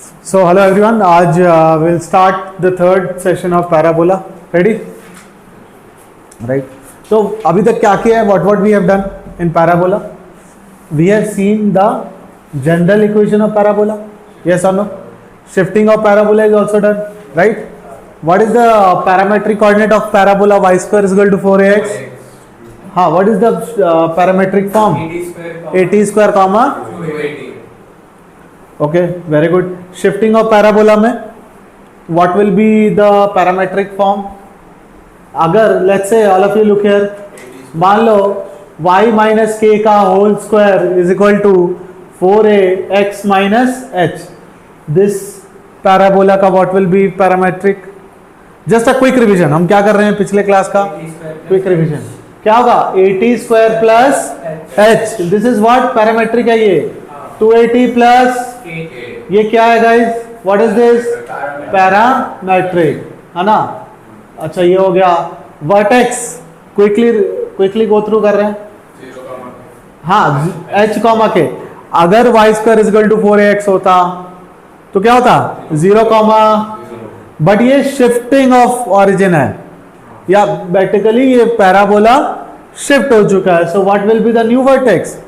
So hello everyone, आज we'll start the third session of parabola. Ready? Right. So अभी तक क्या किया है? What we have done in parabola? We have seen the general equation of parabola. Yes or no? Shifting of parabola is also done. Right? What is the parametric coordinate of parabola? Y square is equal to 4ax. हाँ, what is the parametric form? at square comma 2at. Okay, very good. Shifting of parabola में what will be the parametric form? अगर let's say all of you look here, मान लो y minus k का whole square is equal to 4ax minus h. This parabola का what will be parametric? Just a quick revision. हम क्या कर रहे हैं पिछले क्लास का? Quick revision. क्या होगा? at square plus h. This is what parametric है ये. 2at plus ये क्या है guys? What is this? Parametric है ना. अच्छा ये हो गया. वर्टेक्स क्विकली गो थ्रू कर रहे हैं. हाँ, h कॉमा के. अगर y square is equal to 4ax होता तो क्या होता? 0 कॉमा. बट ये शिफ्टिंग ऑफ ऑरिजिन है या बेसिकली ये पैराबोला शिफ्ट हो चुका है. So what will be the new vertex?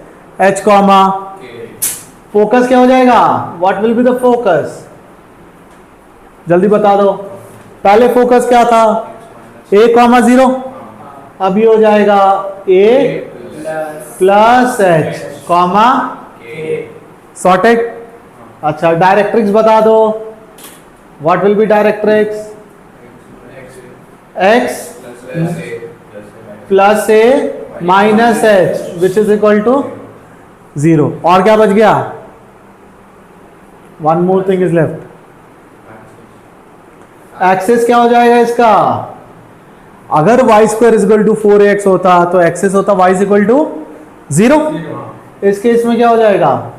h comma. Focus क्या हो जाएगा? What will be the focus? जल्दी बता दो. पहले फोकस क्या था? a comma 0. अब ये हो जाएगा a plus h comma sorted. अच्छा डायरेक्ट्रिक्स बता दो. What will be directrix? x plus a minus h which is equal to 0. और क्या बच गया? One more thing is left. Axis क्या हो जाएगा इसका? अगर y square is equal to 4ax होता तो एक्सेस होता y इज इक्वल टू 0. इस केस में क्या हो जाएगा?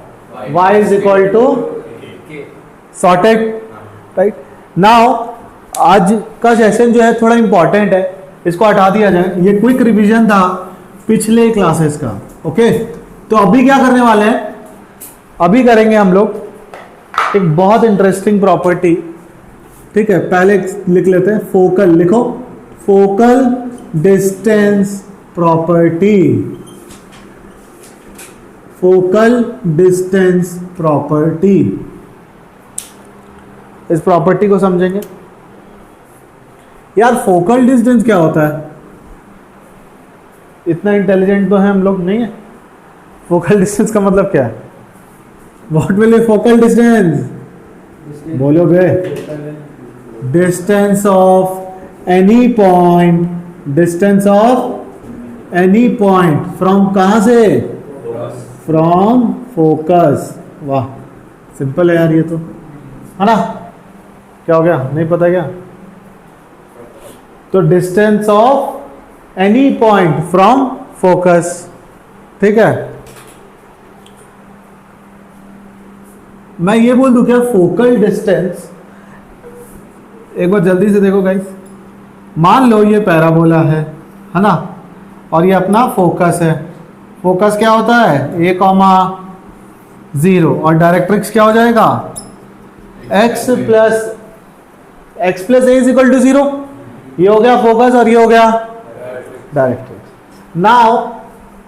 y is equal to sorted. Right. Now आज का सेशन जो है थोड़ा इंपॉर्टेंट है, इसको हटा दिया जाए. ये क्विक रिवीजन था पिछले क्लासेस का. ओके तो अभी क्या करने वाले हैं? अभी करेंगे हम लोग एक बहुत इंटरेस्टिंग प्रॉपर्टी. ठीक है, पहले लिख लेते हैं. फोकल लिखो. Focal distance property. Focal distance property. इस प्रॉपर्टी को समझेंगे. यार फोकल डिस्टेंस क्या होता है? इतना इंटेलिजेंट तो है हम लोग नहीं है. फोकल डिस्टेंस का मतलब क्या है? What will be focal distance? बोलो बे. Distance of any point. Distance of any point from कहां से? From focus. वाह सिंपल है यार ये तो, है ना. क्या हो गया? नहीं पता क्या? तो distance of any point from focus. ठीक है. मैं ये बोल दूं क्या? फोकल डिस्टेंस एक बार जल्दी से देखो गाइस. मान लो ये पैराबोला है ना, और ये अपना फोकस है. फोकस क्या होता है? a comma 0. और डायरेक्ट्रिक्स क्या हो जाएगा? x plus a is equal to 0. ये हो गया फोकस और ये हो गया डायरेक्ट्रिक्स. नाउ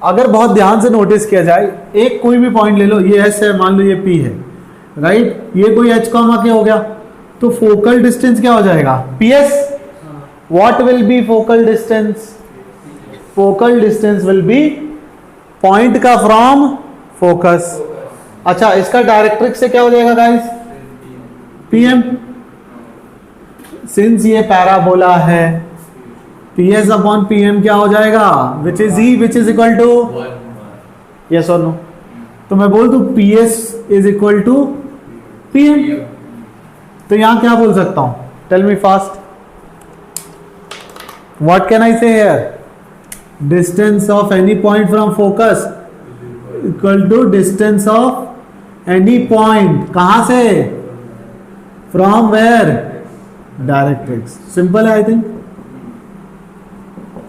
अगर बहुत ध्यान से नोटिस किया जाए, एक कोई भी पॉइंट ले लो. ये s है, मान लो ये p है. राइट. ये कोई h कॉमा क्या हो गया तो फोकल डिस्टेंस क्या हो जाएगा? ps. What will be focal distance? Focal distance will be point का फ्रॉम फोकस. अच्छा इसका डायरेक्ट्रिक्स से क्या हो जाएगा गाइस? pm. सिंस ये पैराबोला है, ps अपॉन pm क्या हो जाएगा? Which is e which is equal to. Yes और नो? तो मैं बोल दूं ps is equal to pm. तो यहां क्या बोल सकता हूं? Tell me fast. What can I say here? Distance of any point from focus equal to distance of any point. कहां से? From where? डायरेक्ट्रिक्स. सिंपल है आई थिंक.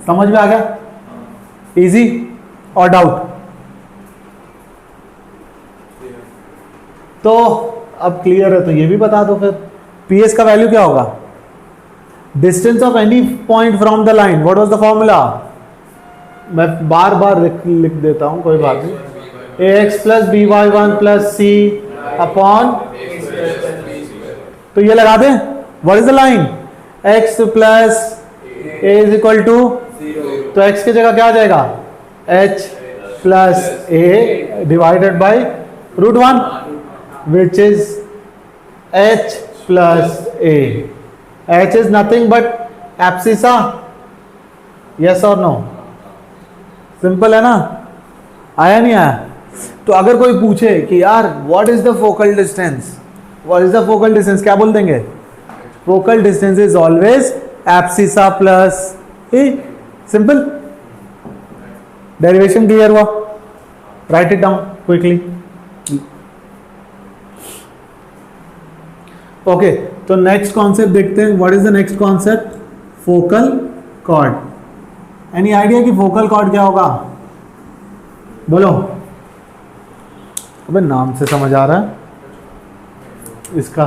समझ में आ गया? इजी और डाउट? तो अब क्लियर है तो ये भी बता दो फिर। पी एस का वैल्यू क्या होगा? Distance of any point from the line, what was the formula? मैं बार बार लिख देता हूं, कोई बात नहीं। A x plus b y one plus c upon, तो ये लगा दें, what is the line? X plus a is equal to, तो एक्स की जगह क्या आ जाएगा? H plus a divided by root one, which is h plus a. H is nothing but abscissa, yes और नो? सिंपल है ना? आया नहीं आया? तो अगर कोई पूछे कि यार what is the focal distance, what is the focal distance, क्या बोल देंगे? Focal distance is always abscissa plus a. Simple. Derivation clear हुआ? Write it down quickly. Okay, तो नेक्स्ट कॉन्सेप्ट देखते हैं। What is the next concept? Focal chord. Any idea कि focal chord क्या होगा? बोलो। अबे नाम से समझ आ रहा है इसका।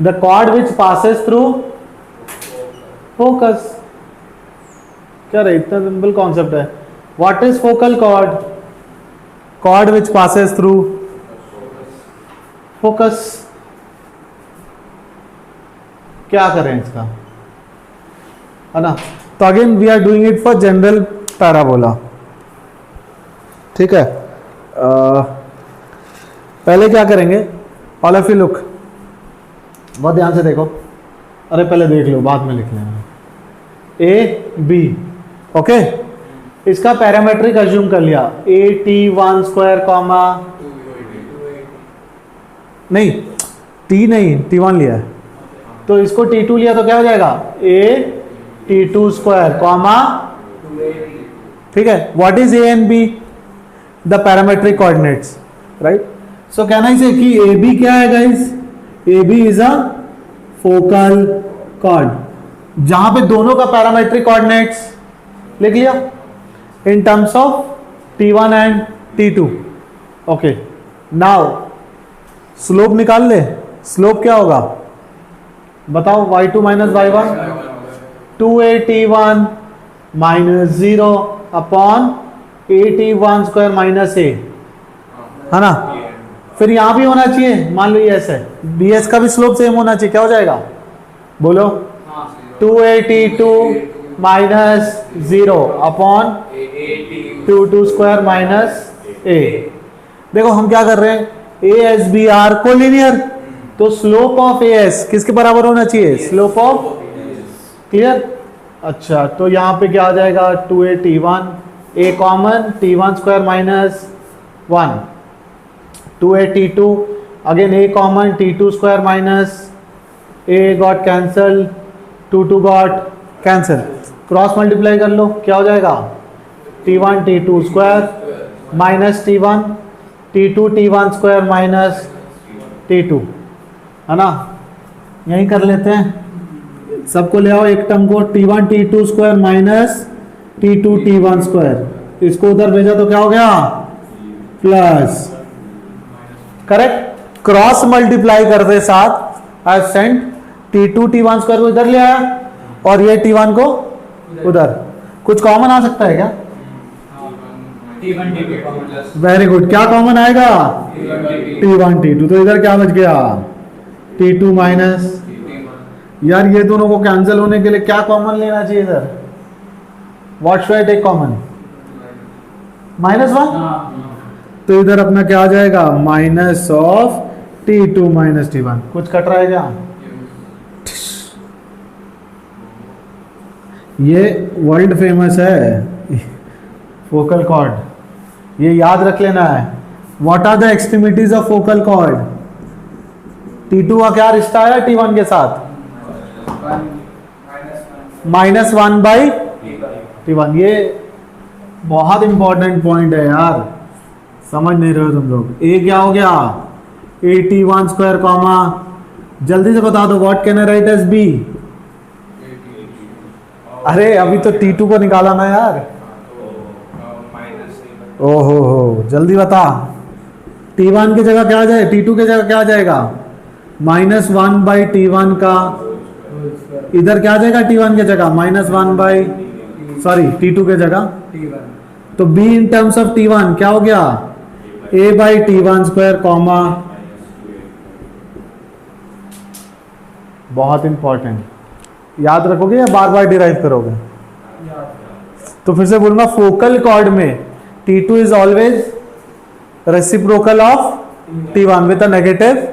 The chord which passes through focus. क्या रहे, इतना सिंपल कॉन्सेप्ट है। What is focal chord? Chord which passes through focus. क्या करें इसका, है ना? तो again we are doing it for general parabola, ठीक है। पहले क्या करेंगे, ऑल ऑफ यू लुक, बहुत ध्यान से देखो। अरे पहले देख लो, बाद में लिख लेना। ए बी, ओके, इसका पैरामेट्रिक अज्यूम कर लिया। A T one square comma, नहीं टी नहीं, टी वन लिया है, तो इसको टी टू लिया तो क्या हो जाएगा? A t two square comma, ठीक है। What is A and B? The parametric coordinates, right. So कहना इसे कि ए बी क्या है guys? A B is a focal chord, जहां पे दोनों का पैरामेट्रिक कोऑर्डिनेट्स लिख लिया in terms of T1 and T2। Okay, now slope निकाल ले। स्लोप क्या होगा बताओ? y2 minus y1, 2at1 minus 0 upon at1 square minus a, है ना। फिर यहां भी होना चाहिए, मान लो ये ऐसा है, bs का भी स्लोप सेम होना चाहिए। क्या हो जाएगा बोलो? 2at2 minus 0 upon 2 square minus a। देखो हम क्या कर रहे हैं, A S B are collinear, तो स्लोप ऑफ ए एस किसके बराबर होना चाहिए? Slope of, clear. अच्छा, तो यहां पे क्या आ जाएगा? 2at1, a common, t1 square minus 1, 2at2 again a common, t2 square minus a got cancel, 2 got cancel, cross multiply कर लो, क्या हो जाएगा? t1 t2 square minus t1 t2 t1 square minus t2, है ना। यही कर लेते हैं, सबको ले आओ एक टर्म को, t1 t2 square minus t2 t1 square, इसको उधर भेजा तो क्या हो गया? Plus, correct. क्रॉस मल्टीप्लाई करते साथ I sent t2 t1 square को इधर ले आया और ये t1 को उधर। कुछ कॉमन आ सकता है क्या? वेरी गुड, क्या कॉमन आएगा? t1 t2, तो इधर क्या बच गया? t2 माइनस, यार ये दोनों को कैंसिल होने के लिए क्या कॉमन लेना चाहिए इधर? What should I take common? -1, तो इधर अपना क्या आ जाएगा? Minus of t2 minus t1। कुछ कट रहा है क्या? ये वर्ल्ड फेमस है फोकल कॉर्ड, ये याद रख लेना है। What are the extremities of focal chord? T2 का क्या रिश्ता है T1 के साथ? -1 बाई T1। ये बहुत इंपॉर्टेंट पॉइंट है यार, समझ नहीं रहे हो तुम लोग। ए क्या हो गया? at1 स्क्वायर कॉमा, जल्दी से बता दो, what can I write as be? अरे अभी तो T2 को निकाला ना यार। ओहो हो, जल्दी बता। T1 की जगह क्या आ जाए, T2 की जगह क्या आ जाएगा, -1/T1 का, इधर क्या आ जाएगा T1 की जगह T2 की जगह, तो B in terms of T1 क्या हो गया, a/T1² कॉमा, बहुत इंपॉर्टेंट, याद रखोगे या बार बार डिराइव करोगे? तो फिर से बोलूंगा, फोकल कॉर्ड में T2 is always reciprocal of T1 with a negative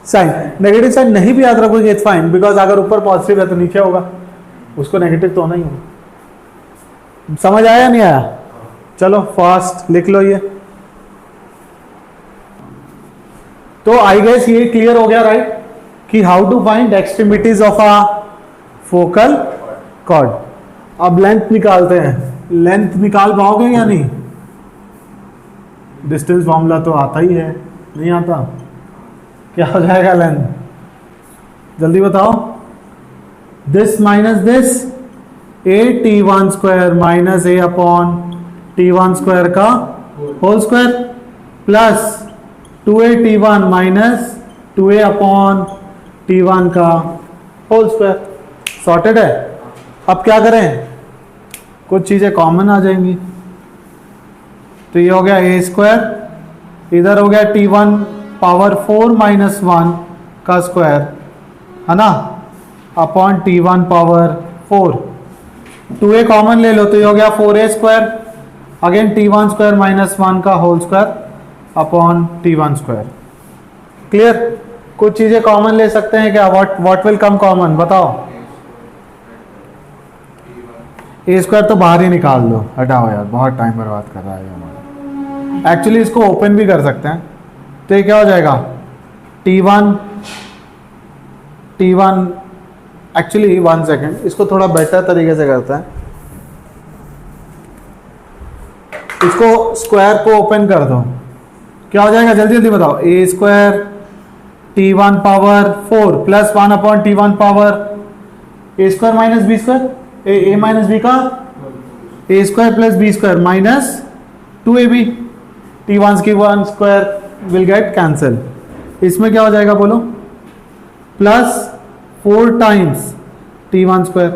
sign. Negative sign नहीं भी याद रखोगे इट्स फाइन, बिकॉज अगर ऊपर पॉजिटिव है तो नीचे होगा, उसको नेगेटिव तो होना ही होगा। समझ आया नहीं आया? चलो फास्ट लिख लो ये। तो आई गेस ये क्लियर हो गया राइट, कि how to find extremities of a focal chord. अब लेंथ निकालते हैं, लेंथ निकाल पाओगे या नहीं? डिस्टेंस फॉर्मूला तो आता ही है, नहीं आता? क्या हो जाएगा लेंथ, जल्दी बताओ। This minus this, a/T1² minus a/T1² का whole square plus 2a/T1 minus 2a/T1 का होल स्क्वायर। सॉर्टेड है। अब क्या करें, कुछ चीजें कॉमन आ जाएंगी, तो ये हो गया a², इधर हो गया T1 पावर 4 माइनस 1 का स्क्वायर, है ना, upon T1 power 4, 2a common ले लो तो ये हो गया 4a², अगेन T1² माइनस 1 का whole square upon T1²। Clear? कुछ चीजें कॉमन ले सकते हैं क्या? व्हाट विल कम कॉमन, बताओ। a² तो बाहर ही निकाल दो, हटाओ यार, बहुत टाइम बर्बाद कर रहा है हमारा। एक्चुअली इसको ओपन भी कर सकते हैं, तो ये क्या हो जाएगा, T1 एक्चुअली 1 सेकेंड, इसको थोड़ा बेटर तरीके से करते हैं, इसको स्क्वायर को ओपन कर दो, क्या हो जाएगा जल्दी जल्दी बताओ। a² T1 power 4 plus 1/T1 power a² minus b², a minus b का a² plus b² minus 2ab, T1 की 1² विल गेट कैंसल। इसमें क्या हो जाएगा बोलो, प्लस 4 टाइम्स T1²।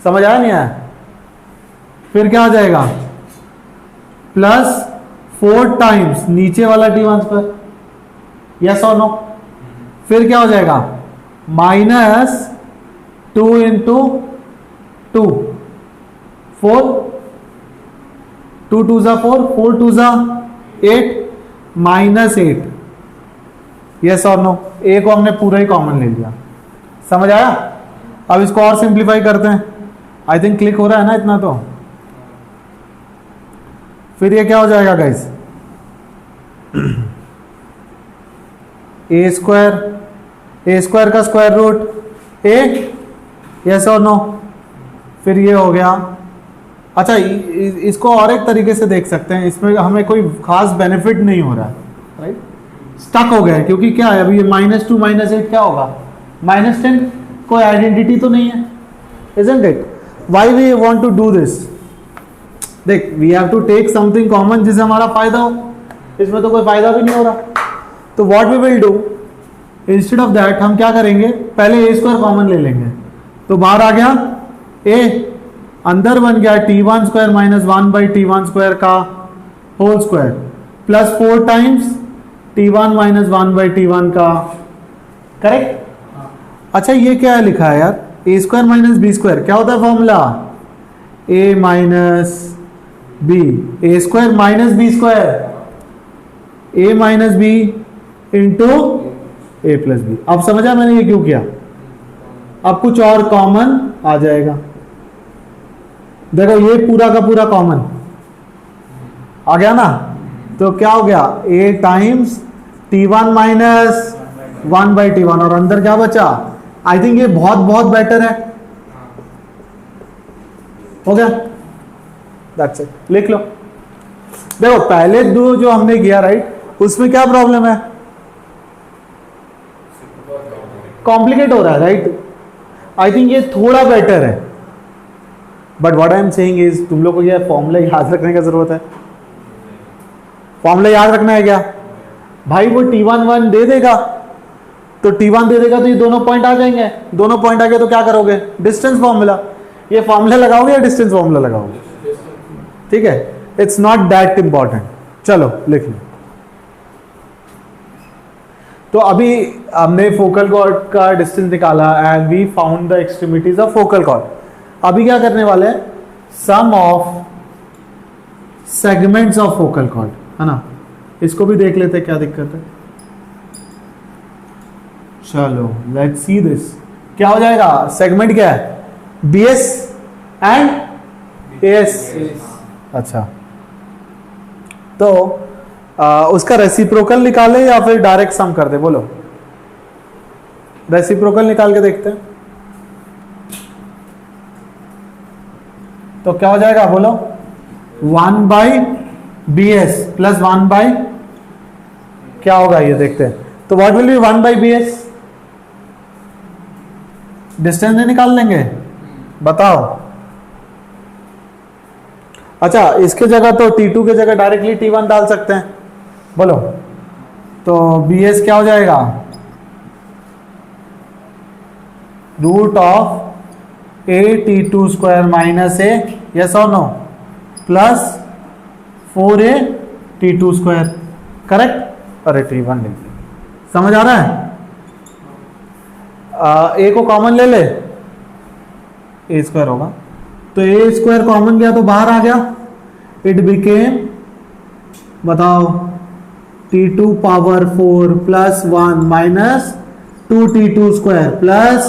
समझ आया नहीं आया? फिर क्या हो जाएगा, प्लस 4 टाइम्स नीचे वाला T1², यस और नो? फिर क्या हो जाएगा, माइनस 2 इंटू 2, 4, 2 2 जा 4, 4 2 जा 8, माइनस 8, यस और नो? ए को हमने पूरा ही कॉमन ले लिया। समझ आया? अब इसको और सिंप्लीफाई करते हैं, आई थिंक क्लिक हो रहा है ना इतना तो। फिर ये क्या हो जाएगा गाइस, a² का स्क्वायर रूट a, यस और नो? फिर ये हो गया। अच्छा इसको और एक तरीके से देख सकते हैं, इसमें हमें कोई खास बेनिफिट नहीं हो रहा है, राइट? स्टक हो गया है, क्योंकि क्या है अभी ये -2 -8 क्या होगा, -10, कोई आइडेंटिटी तो नहीं है, isn't it? Why we want to do this? देख, we have to take something common जिससे हमारा फायदा हो, इसमें तो कोई फायदा भी नहीं हो रहा। तो what we will do, instead of that हम क्या करेंगे, पहले a² कॉमन ले लेंगे, तो बाहर आ गया a, अंदर बन गया T1² माइनस 1/T1² का whole square plus 4 times T1 minus 1/T1 का, करेक्ट? अच्छा ये क्या है लिखा है यार, a² माइनस b², क्या होता है formula, a minus b, a² minus b², a minus b into a plus b। अब समझा मैंने ये क्यों किया? अब कुछ और कॉमन आ जाएगा, देखो ये पूरा का पूरा कॉमन आ गया ना, तो क्या हो गया, a times T1 minus 1/T1, और अंदर क्या बचा, आई थिंक ये बहुत बहुत बेटर है, हो गया, दैट्स इट, लिख लो। देखो पहले दो जो हमने किया राइट, उसमें क्या प्रॉब्लम है, कॉम्प्लिकेट हो रहा है राइट, आई थिंक ये थोड़ा बेटर है, but what I am saying is तुम लोग को ये फॉर्मूला याद रखने का जरूरत है, फॉर्मूला याद रखना है क्या भाई? वो T11 दे देगा, तो T1 दे देगा तो ये दोनों पॉइंट आ जाएंगे, दोनों पॉइंट आ गए तो क्या करोगे? Distance formula. ये फॉर्मूला लगाओगे या डिस्टेंस फॉर्मूला लगाओगे? ठीक है, इट्स नॉट दैट इंपॉर्टेंट। चलो लिख लो। तो अभी हमने फोकल कॉर्ड का डिस्टेंस निकाला and we found the extremities of focal chord. अभी क्या करने वाले हैं? Sum of segments of focal chord, है ना? इसको भी देख लेते हैं क्या दिक्कत है। चलो लेट्स सी दिस। क्या हो जाएगा? सेगमेंट क्या है? BS and AS। अच्छा, तो उसका रेसिप्रोकल निकाले या फिर डायरेक्ट सम कर दे? बोलो, रेसिप्रोकल निकाल के देखते हैं। तो क्या हो जाएगा? बोलो, 1/BS प्लस 1 क्या होगा ये देखते हैं। तो what will B 1/BS? Distance नहीं निकाल लेंगे? बताओ। अच्छा, इसके जगह तो T2 के जगह डायरेक्टली T1 डाल सकते हैं। बोलो, तो BS क्या हो जाएगा? Root of AT2² minus A, yes और नो, प्लस 4AT2²। करेक्ट? अरे T1 लिख दिया। समझ आ रहा है? A को कॉमन ले ले, A² होगा, तो A² कॉमन गया तो बाहर आ गया। इट बिकेम, बताओ, T2 power 4 plus 1 minus 2T2² plus,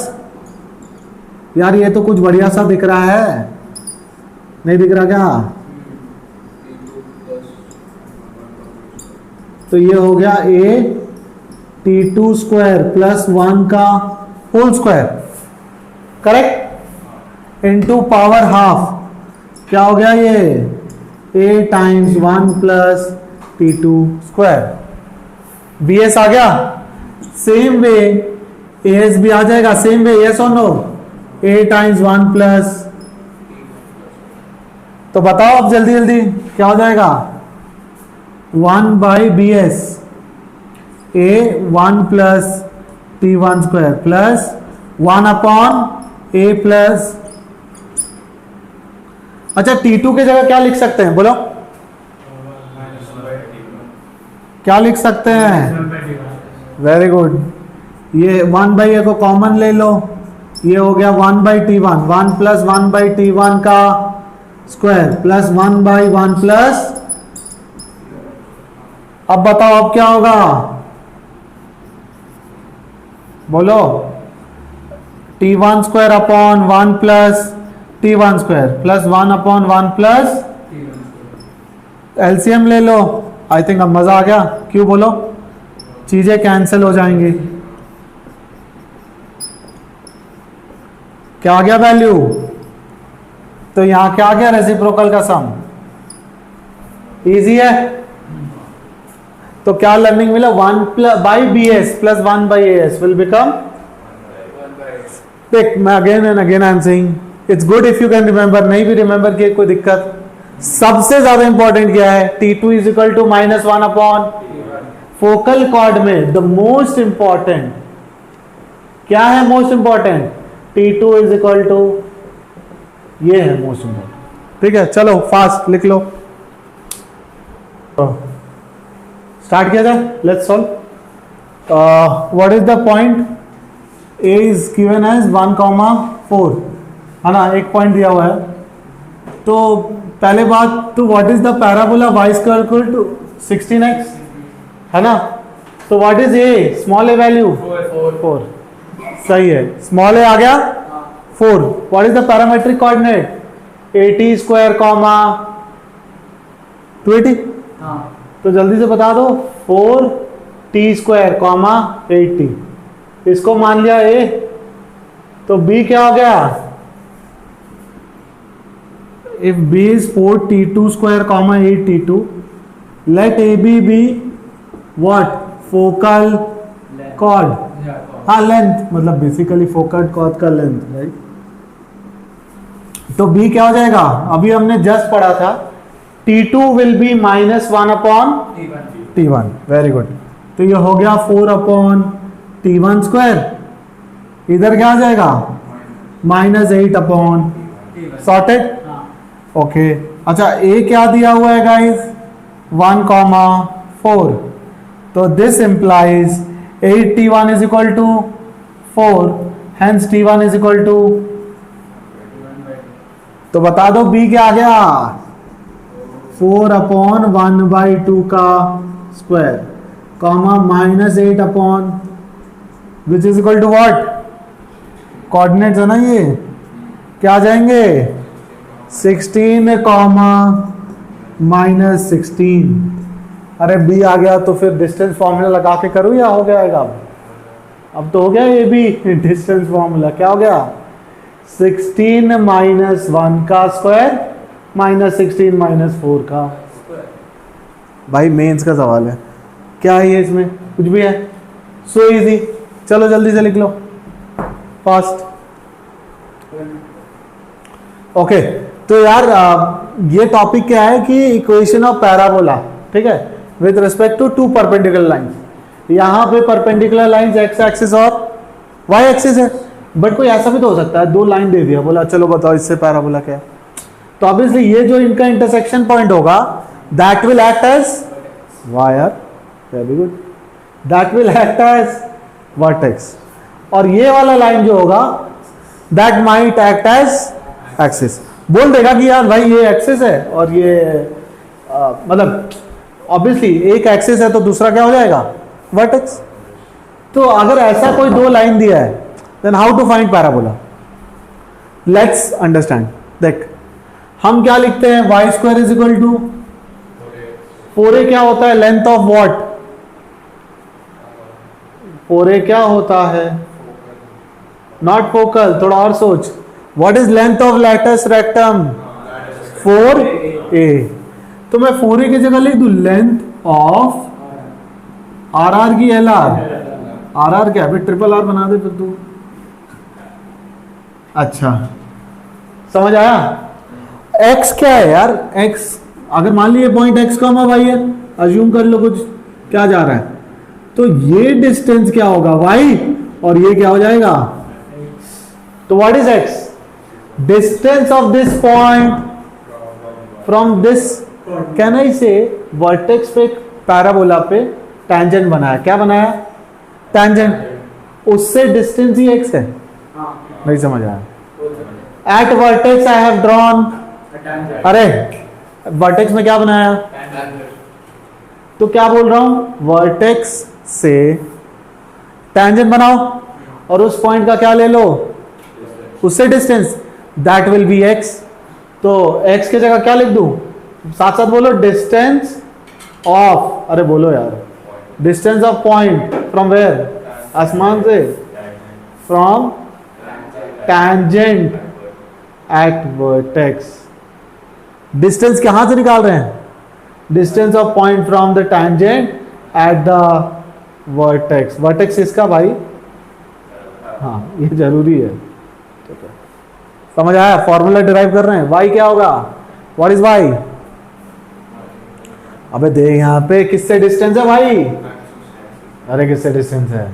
यार ये तो कुछ बढ़िया सा दिख रहा है, नहीं दिख रहा क्या? तो ये हो गया AT2² प्लस 1 का whole square, correct, into power half. क्या हो गया ये? A times 1 plus T2²। BS आ गया। सेम वे AS भी आ जाएगा, सेम वे, यस और नो? A टाइम्स 1 प्लस, तो बताओ अब जल्दी जल्दी क्या हो जाएगा? 1/BS A 1 plus T1² plus 1 A plus, अच्छा T2 के जगह क्या लिख सकते हैं? बोलो, क्या लिख सकते हैं? Very good. ये 1/A को कॉमन ले लो, ये हो गया 1/T1, 1 प्लस 1/T1 का स्क्वायर प्लस 1/1 प्लस, अब बताओ अब क्या होगा? बोलो, T1² upon 1 plus T1² plus 1/1 plus, LCM ले लो। आई थिंक अब मजा आ गया। क्यों? बोलो, चीजें कैंसिल हो जाएंगी। क्या आ गया वैल्यू? तो यहां क्या आ गया? रेसिप्रोकल का सम। इजी है। तो क्या लर्निंग मिला? 1/BS plus 1/AS will become, देख मैं again and again I am saying, it's good if you can remember. नहीं भी रिमेंबर किए कोई दिक्कत। सबसे ज्यादा इंपॉर्टेंट क्या है? T2 is equal to -1 upon, focal chord में द मोस्ट इंपॉर्टेंट क्या है? Most important T2 is equal to, ये है मोस्ट इंपॉर्टेंट। ठीक है, चलो फास्ट लिख लो, स्टार्ट किया जाए। Let's solve. What is the point? A is given as 1,4, है ना? एक पॉइंट दिया हुआ है। तो पहले बात तो what is the parabola y square equal to 16x, है ना? तो what is A? Small a value 4। सही है, स्मॉल a आ गया 4। What is the parametric coordinate? AT² comma 280। तो जल्दी से बता दो, 4T² कॉमा 80। इसको मान लिया A, तो B क्या हो गया? If B is 4T2² comma 8T2, let AB be what? Focal chord. हाँ, लेंथ, मतलब बेसिकली फोकल कॉर्ड का लेंथ, राइट? तो B क्या हो जाएगा? अभी हमने जस्ट पढ़ा था T2 will be -1 upon T1, very good. तो ये हो गया 4 अपॉन T1 स्क्वायर, इधर क्या आ जाएगा -8 अपॉन, सॉर्टेड, ओके। अच्छा ए क्या दिया हुआ है गाइस 1,4, तो this implies 8T1 is equal to 4, hence T1 is equal to, तो बता दो बी क्या आ गया 4 अपॉन 1/2 का square comma -8 upon which is equal to what, coordinates है ना ये, क्या आ जाएंगे 16 कॉमा -16। अरे बी आ गया तो फिर डिस्टेंस फॉर्मूला लगा के करूँ या हो गया अब तो हो गया ये भी डिस्टेंस फॉर्मूला, क्या हो गया 16 -1 का स्क्वायर -16 -4 का। भाई मेंस का सवाल है, क्या है ये, इसमें कुछ भी है, सो इजी। चलो जल्दी से लिख लो फास्ट। ओके तो यार ये टॉपिक क्या है कि इक्वेशन ऑफ पैराबोला, ठीक है, with respect to 2 perpendicular lines. यहां पे परपेंडिकुलर लाइंस एक्स एक्सिस और वाई एक्सिस है, बट कोई ऐसा भी तो हो सकता है 2 लाइन दे दिया, बोला चलो बताओ इससे पैराबोला क्या है, तो ऑब्वियसली ये जो इनका इंटरसेक्शन पॉइंट होगा that will act as what, very good, that will act as vertex, और ये वाला लाइन जो होगा that might act as axis. बोल देगा कि यार भाई ये एक्सिस है और ये मतलब ऑब्वियसली एक एक्सिस है तो दूसरा क्या हो जाएगा वर्टेक्स। तो अगर ऐसा कोई 2 लाइन दिया है then how to find parabola, let's understand. देख हम क्या लिखते हैं Y square is equal to 4a क्या होता है लेंथ ऑफ व्हाट, 4a क्या होता है नॉट फोकल, थोड़ा और सोच, what is length of latus rectum 4a, तो मैं 4a की जगह लिख दूं लेंथ ऑफ आर की आर क्या, फिर ट्रिपल आर बना दे फिर तू। अच्छा समझ आया, x क्या है यार, x अगर मान लीजिए पॉइंट x कॉमा y है, अज्यूम कर लो कुछ क्या जा रहा है, तो ये डिस्टेंस क्या होगा y और ये क्या हो जाएगा, तो what is x, distance of this point from this, can I से वर्टेक्स पे पैराबोला पे टैंजेंट बनाया, क्या बनाया टैंजेंट, उससे डिस्टेंस ही x है, नहीं समझ आया। Eight vertex I have drawn, अरे वर्टेक्स में क्या बनाया, तो क्या बोल रहा हूं वर्टेक्स से टैंजेंट बनाओ और उस पॉइंट का क्या ले लो उससे distance, that will be x, तो x की जगह क्या लिख दूं, साथ साथ बोलो डिस्टेंस ऑफ, अरे बोलो यार, distance of point from where, आसमान से, from tangent at vertex. Distance कहां से निकाल रहे हैं, distance of point from the tangent at the vertex, vertex इसका भाई, हाँ ये जरूरी है, समझ आया, फॉर्मूला डिराइव कर रहे हैं, y क्या होगा, व्हाट इज y, अबे देख यहां पे किससे डिस्टेंस है भाई, अरे किससे डिस्टेंस है,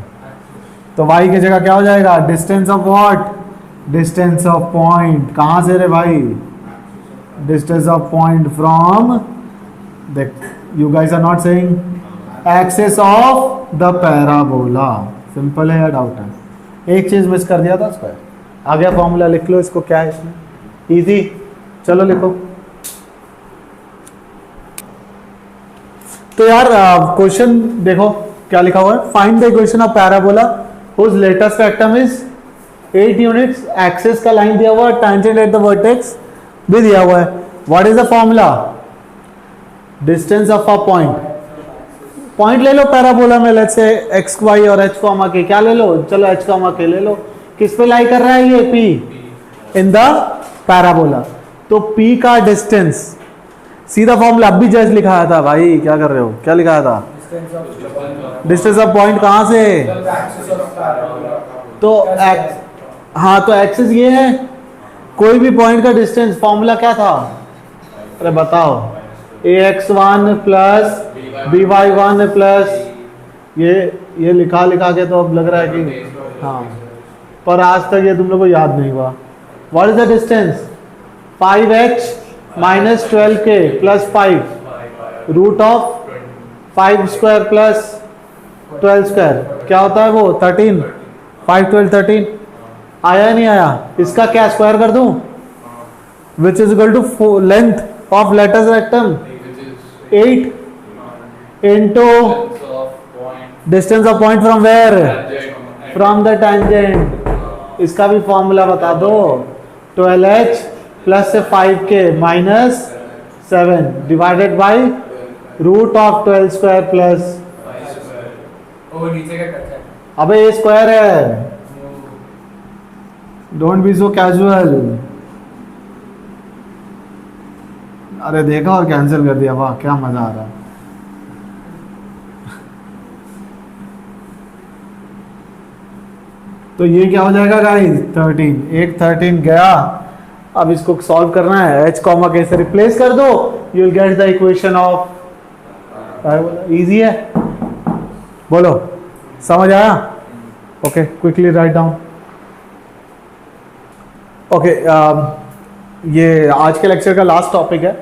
तो y की जगह क्या हो जाएगा distance of what, distance of point, कहां से रे भाई, डिस्टेंस ऑफ पॉइंट फ्रॉम, देख you guys are not saying axis of the parabola, simple है या डाउट है, एक चीज मिस कर दिया था स्क्वायर, आ गया फॉर्मूला, लिख लो इसको, क्या है इसमें इजी, चलो लिखो। तो यार क्वेश्चन देखो क्या लिखा हुआ है, find the equation of parabola whose latus rectum is 8 units, axis का लाइन दिया हुआ है, टैंजेंट एट द वर्टेक्स भी दिया हुआ है, what is the formula, distance of a point, point ले लो पैराबोला में, लेट्स से एक्स वाई और एच कॉमा के, क्या ले लो, चलो एच कॉमा के ले लो, किस पे लाई कर रहा है ये P इन द पैराबोला, तो P का डिस्टेंस, सीधा फॉर्मूला अब भी जैसे लिखाया था भाई, क्या कर रहे हो, क्या लिखाया था, डिस्टेंस ऑफ पॉइंट कहां से, तो हाँ तो एक्सिस ये है, कोई भी पॉइंट का डिस्टेंस, फॉर्मूला क्या था, अरे बताओ, ax1 प्लस by1 प्लस ये लिखा के तो अब लग रहा है कि हाँ, पर आज तक ये तुम लोग को याद नहीं हुआ. What is the distance? 5h minus 12k plus 5 root of 5 square plus 12 square क्या होता है वो? 13. 5 12 13 आया नहीं आया? इसका क्या स्क्वायर कर दूं? Which is equal to length of latus rectum 8 into distance of point from where? From the tangent. इसका भी फॉर्मूला बता दो. 12h प्लस से 5k minus 7 divided by root of 12 square plus. वो नीचे का कट है. अबे ये स्क्वायर है. Don't be so casual. अरे देखा और कैंसिल कर दिया. वाह क्या मजा आ रहा है. तो ये क्या हो जाएगा गाइस? 13. एक 13 गया. अब इसको सॉल्व करना है. h कॉमा के से रिप्लेस कर दो. You will get the equation of. Easy है. बोलो समझ आया? Okay quickly write down. Okay ये आज के लेक्चर का लास्ट टॉपिक है.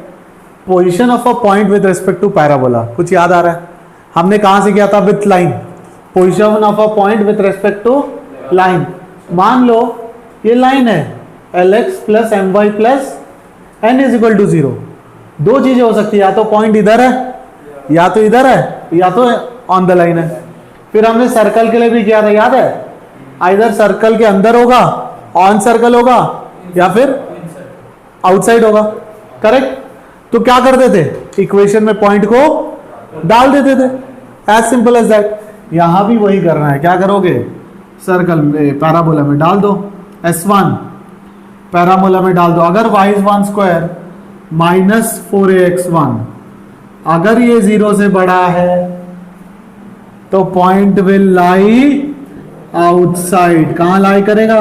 Position of a point with respect to parabola. कुछ याद आ रहा है? हमने कहां से किया था? With line. Position of a point with respect to line. मान लो ये लाइन है lx plus my plus n is equal to 0. दो चीजें हो सकती है. या तो पॉइंट इधर है या तो इधर है या तो ऑन द लाइन है. फिर हमने सर्कल के लिए भी किया था, याद है? आइदर सर्कल के अंदर होगा, ऑन सर्कल होगा, या फिर आउटसाइड होगा. करेक्ट. तो क्या करते थे? इक्वेशन में पॉइंट को डाल देते थे. As simple as that. यहां भी वही करना है. क्या करोगे? सर्कल में पैराबोला में डाल दो. S1 पैराबोला में डाल दो. अगर y is 1 square minus 4ax1, अगर ये 0 से बड़ा है तो पॉइंट विल लाई आउटसाइड. कहां लाई करेगा?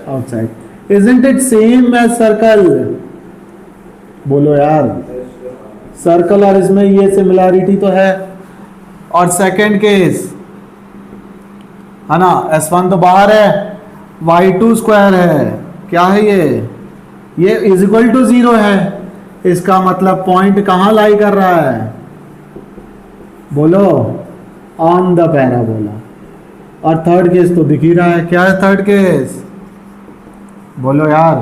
Outside. Isn't it same as circle? बोलो यार. सर्कल और इसमें ये सिमिलैरिटी तो है. और सेकंड केस है ना, S1 तो बाहर है, y2 स्क्वायर है. क्या है ये इज इक्वल टू 0 है. इसका मतलब पॉइंट कहां लाई कर रहा है? बोलो. On the parabola. और थर्ड केस तो दिख ही रहा है. क्या है थर्ड केस? बोलो यार.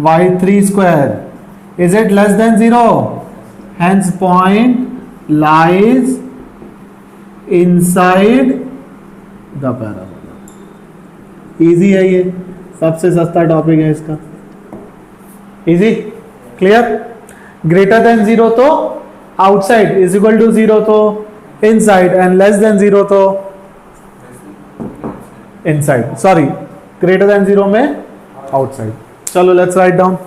y3 square. Is it less than 0? Hence point lies inside the parabola. Easy है ये. सबसे सस्ता टॉपिक है इसका. इजी. क्लियर. ग्रेटर देन 0 तो आउटसाइड, इज इक्वल टू 0 तो इनसाइड, एंड लेस देन 0 तो इनसाइड. सॉरी, ग्रेटर देन 0 में आउटसाइड. चलो लेट्स राइट डाउन.